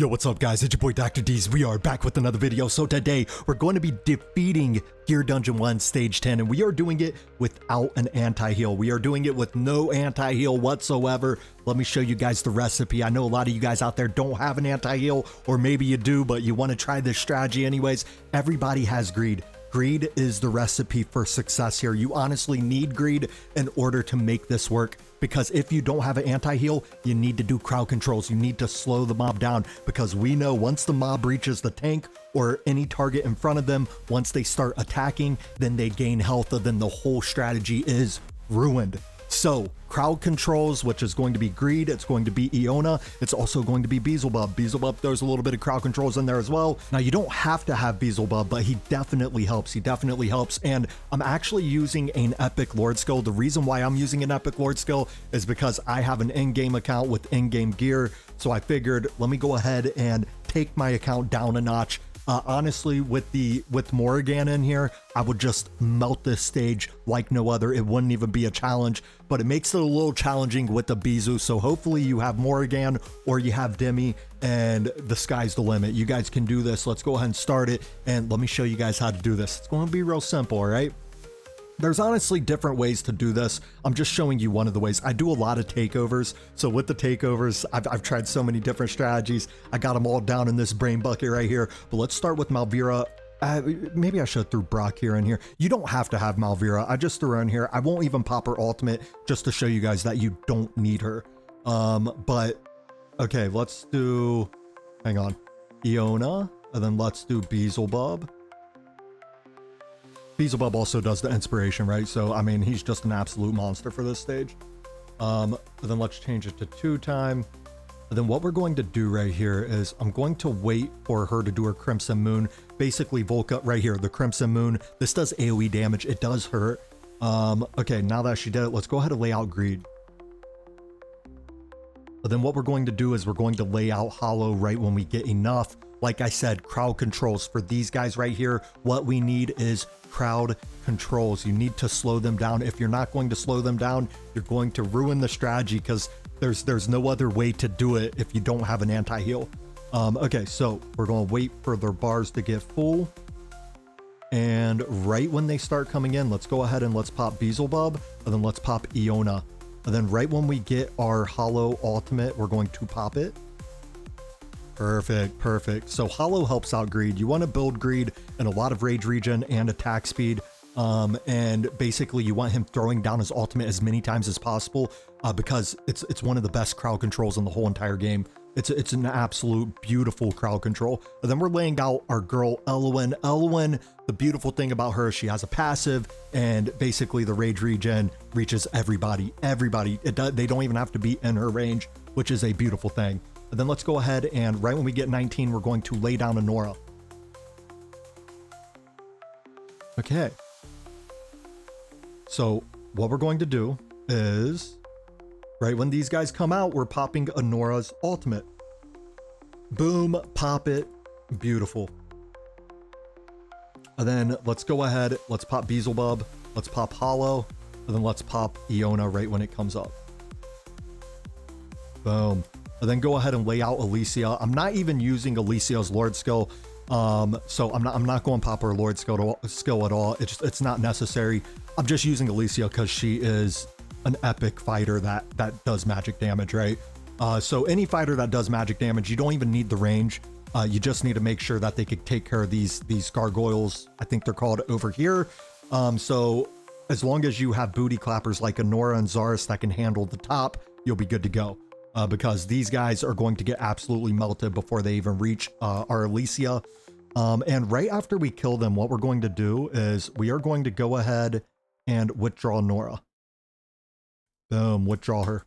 Yo, what's up guys? It's your boy Dr. D's. We are back with another video. So today we're going to be defeating Gear Dungeon 1 Stage 10, and we are doing it without an anti-heal. We are doing it with no anti-heal whatsoever. Let me show you guys the recipe. I know a lot of you guys out there don't have an anti-heal, or maybe you do, but you want to try this strategy anyways. Everybody has greed. Greed is the recipe for success here. You honestly need greed in order to make this work, because if you don't have an anti-heal, you need to do crowd controls. You need to slow the mob down, because we know once the mob reaches the tank or any target in front of them, once they start attacking, then they gain health, then the whole strategy is ruined. So crowd controls, which is going to be greed, it's going to be Iona, it's also going to be Beelzebub. Beelzebub throws a little bit of crowd controls in there as well. Now you don't have to have Beelzebub, but he definitely helps. And I'm actually using an epic lord skill. The reason why I'm using an epic lord skill is because I have an in-game account with in-game gear. So I figured, let me go ahead and take my account down a notch. Honestly, with Morrigan in here, I would just melt this stage like no other. It wouldn't even be a challenge, but it makes it a little challenging with the Bizu. So hopefully you have Morrigan or you have Demi, and the sky's the limit. You guys can do this. Let's go ahead and start it, and let me show you guys how to do this. It's going to be real simple, all right? There's honestly different ways to do this. I'm just showing you one of the ways. I do a lot of takeovers. So with the takeovers, I've tried so many different strategies. I got them all down in this brain bucket right here. But let's start with Malvira. Maybe I should have threw Brock here in here. You don't have to have Malvira. I just threw her in here. I won't even pop her ultimate just to show you guys that you don't need her. But okay, let's do, hang on, Iona, and then let's do Beelzebub. Beelzebub also does the inspiration, right? So, I mean, he's just an absolute monster for this stage. But then let's change it to 2-time. And then what we're going to do right here is I'm going to wait for her to do her Crimson Moon. Basically, Volca right here, the Crimson Moon. This does AoE damage. It does hurt. Okay, now that she did it, let's go ahead and lay out Greed. But then what we're going to do is we're going to lay out Hollow right when we get enough. Like I said, crowd controls for these guys right here. What we need is crowd controls. You need to slow them down. If you're not going to slow them down, you're going to ruin the strategy, because there's no other way to do it if you don't have an anti-heal. Okay, so we're going to wait for their bars to get full. And right when they start coming in, let's go ahead and let's pop Beelzebub, and then let's pop Iona. And then right when we get our Hollow ultimate, we're going to pop it. Perfect. So Hollow helps out Greed. You want to build Greed in a lot of rage regen and attack speed. And basically you want him throwing down his ultimate as many times as possible, because it's one of the best crowd controls in the whole entire game. It's an absolute beautiful crowd control. And then we're laying out our girl Elowen. Elowen, the beautiful thing about her, she has a passive, and basically the rage regen reaches everybody. They don't even have to be in her range, which is a beautiful thing. And then let's go ahead and right when we get 19, we're going to lay down a Nora. Okay. So what we're going to do is right when these guys come out, we're popping a Nora's ultimate. Boom, pop it. Beautiful. And then let's go ahead. Let's pop Beelzebub. Let's pop Hollow. And then let's pop Iona right when it comes up. Boom. And then go ahead and lay out Alicia. I'm not even using Alicia's Lord skill. So I'm not going to pop her Lord skill at all. It's not necessary. I'm just using Alicia because she is an epic fighter that does magic damage, right? So any fighter that does magic damage, you don't even need the range. You just need to make sure that they could take care of these gargoyles. I think they're called over here. So as long as you have booty clappers like Nora and Zaris that can handle the top, you'll be good to go. Because these guys are going to get absolutely melted before they even reach our Alicia. And right after we kill them, what we're going to do is we are going to go ahead and withdraw Nora. Boom, withdraw her.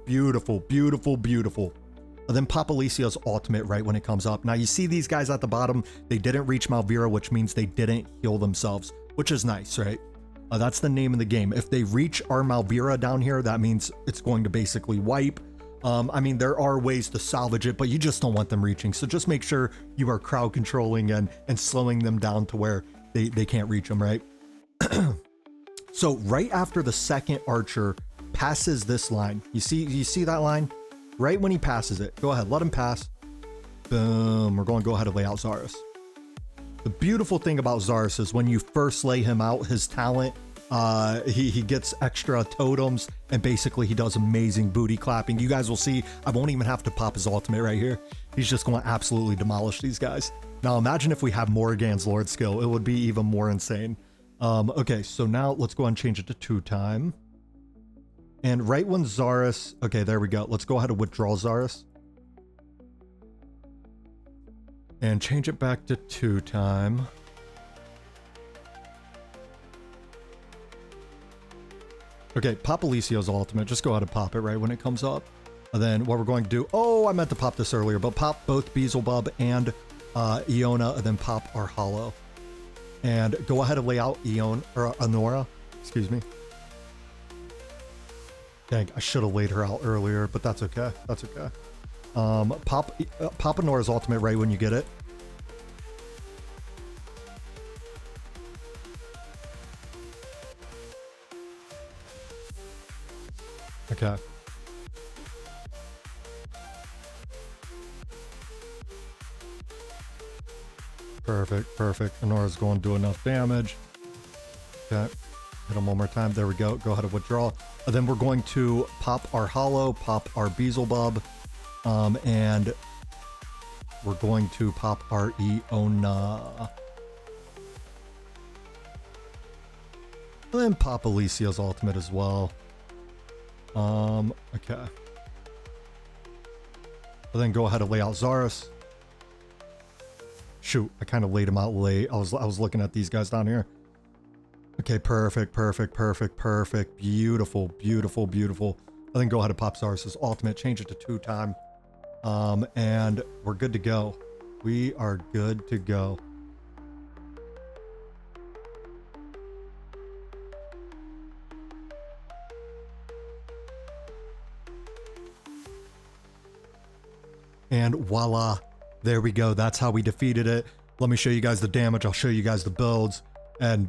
Beautiful. And then pop Alicia's ultimate right when it comes up. Now you see these guys at the bottom, they didn't reach Malvira, which means they didn't heal themselves, which is nice, right? That's the name of the game. If they reach our Malvira down here, that means it's going to basically wipe. I mean, there are ways to salvage it, but you just don't want them reaching. So just make sure you are crowd controlling and slowing them down to where they can't reach them, right? So right after the second archer passes this line, you see that line? Right when he passes it, go ahead, let him pass. Boom. We're going to go ahead and lay out Zarus. The beautiful thing about Zarus is when you first lay him out, his talent, he gets extra totems, and basically he does amazing booty clapping. You guys will see, I won't even have to pop his ultimate right here. He's just going to absolutely demolish these guys. Now imagine if we have Morrigan's Lord skill, it would be even more insane. Okay, so now let's go ahead and change it to 2-time. And right when Zarus, okay, there we go. Let's go ahead and withdraw Zarus. And change it back to 2-time. Okay, pop Alicio's ultimate. Just go ahead and pop it right when it comes up. And then what we're going to do... Oh, I meant to pop this earlier, but pop both Beelzebub and Iona, and then pop our Hollow. And go ahead and lay out Anora. Excuse me. Dang, I should have laid her out earlier, but that's okay. That's okay. Pop Anora's ultimate right when you get it. Okay. Perfect, perfect. Anora's going to do enough damage. Okay. Hit him one more time. There we go. Go ahead and withdraw. And then we're going to pop our Hollow, pop our Beelzebub, and we're going to pop our Iona. And then pop Alicio's ultimate as well. Okay. And then go ahead and lay out Zarus. Shoot, I kind of laid him out late. I was looking at these guys down here. Okay, perfect, perfect, perfect, perfect. Beautiful, beautiful, beautiful. And then go ahead and pop Zarus' ultimate, change it to 2-time. And we're good to go. We are good to go. And voila, there we go. That's how we defeated it. Let me show you guys the damage. I'll show you guys the builds, and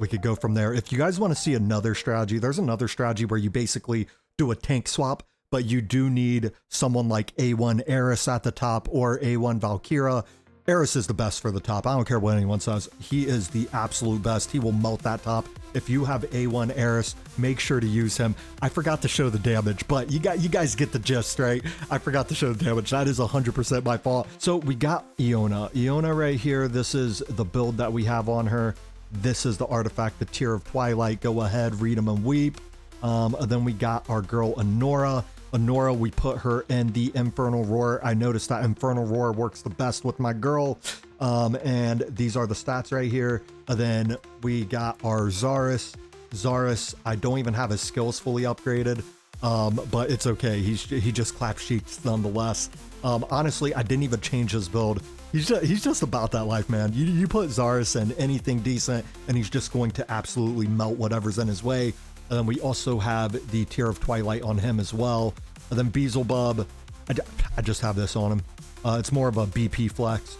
we could go from there. If you guys want to see another strategy, there's another strategy where you basically do a tank swap, but you do need someone like A1 Eris at the top or A1 Valkyra. Eris is the best for the top. I don't care what anyone says. He is the absolute best. He will melt that top. If you have A1 Eris, make sure to use him. I forgot to show the damage, but you guys get the gist, right? I forgot to show the damage. That is 100% my fault. So we got Iona. Iona right here. This is the build that we have on her. This is the artifact, the Tear of Twilight. Go ahead, read them and weep. And then we got our girl Anora. Anora, we put her in the Infernal Roar. I noticed that Infernal Roar works the best with my girl. And these are the stats right here. And then we got our Zarus. Zarus, I don't even have his skills fully upgraded, but it's okay. He just claps cheeks nonetheless. Honestly, I didn't even change his build. He's just about that life, man. You put Zarus in anything decent, and he's just going to absolutely melt whatever's in his way. And then we also have the Tear of Twilight on him as well. And then Beelzebub, I just have this on him. It's more of a BP flex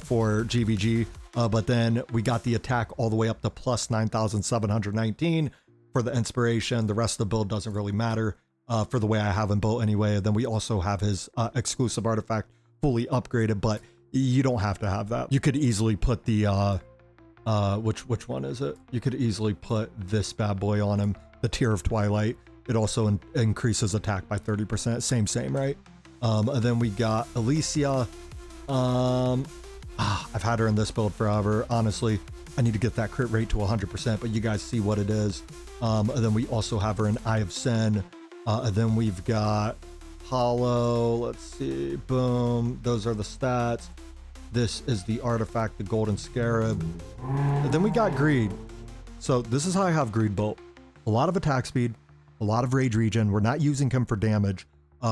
for GBG. But then we got the attack all the way up to plus 9,719 for the inspiration. The rest of the build doesn't really matter for the way I have him built anyway. And then we also have his exclusive artifact fully upgraded, but you don't have to have that. You could easily put the, which one is it? You could easily put this bad boy on him. The Tear of Twilight. It also increases attack by 30%. Same, right? And then we got Alicia. I've had her in this build forever. Honestly, I need to get that crit rate to 100%, but you guys see what it is. And then we also have her in Eye of Sin. And then we've got Hollow. Let's see. Boom. Those are the stats. This is the artifact, the Golden Scarab. And then we got Greed. So this is how I have Greed built. A lot of attack speed, a lot of rage regen. We're not using him for damage.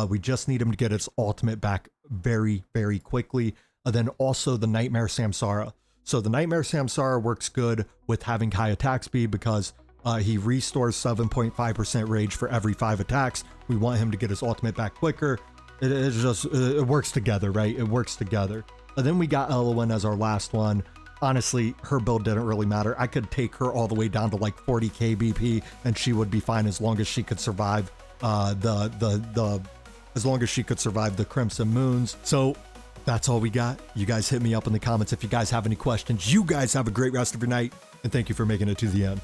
We just need him to get his ultimate back very, very quickly. And then also the Nightmare Samsara. So the Nightmare Samsara works good with having high attack speed because he restores 7.5% rage for every 5 attacks. We want him to get his ultimate back quicker. It works together, right? It works together. And then we got Elowen as our last one. Honestly, her build didn't really matter. I could take her all the way down to like 40k BP and she would be fine as long as she could survive as long as she could survive the Crimson Moons. So That's all we got. You guys hit me up in the comments if you guys have any questions. You guys have a great rest of your night, and thank you for making it to the end.